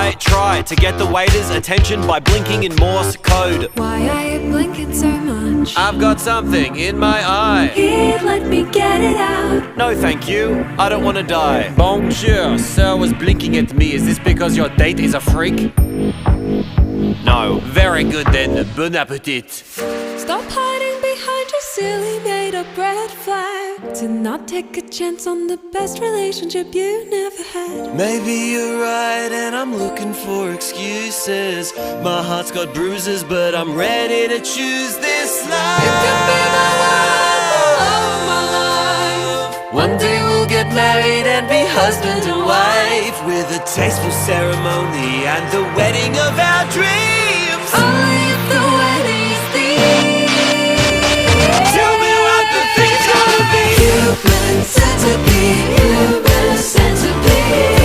I try to get the waiter's attention by blinking in Morse code. Why are you blinking so much? I've got something in my eye. Here, let me get it out. No thank you, I don't want to die. Bonjour, sir was blinking at me. Is this because your date is a freak? No. Very good then, bon appetit. Stop hiding behind your silly made-up red flag. To not take a chance on the best relationship you never had. Maybe you're right and I'm looking for excuses. My heart's got bruises but I'm ready to choose this life. You can be my world, the love of my life. One day we'll get married and be husband and wife, with a tasteful ceremony and the wedding of our dreams. Only if the wedding is these. Tell me what the thing's gonna be. Human centipede, human centipede.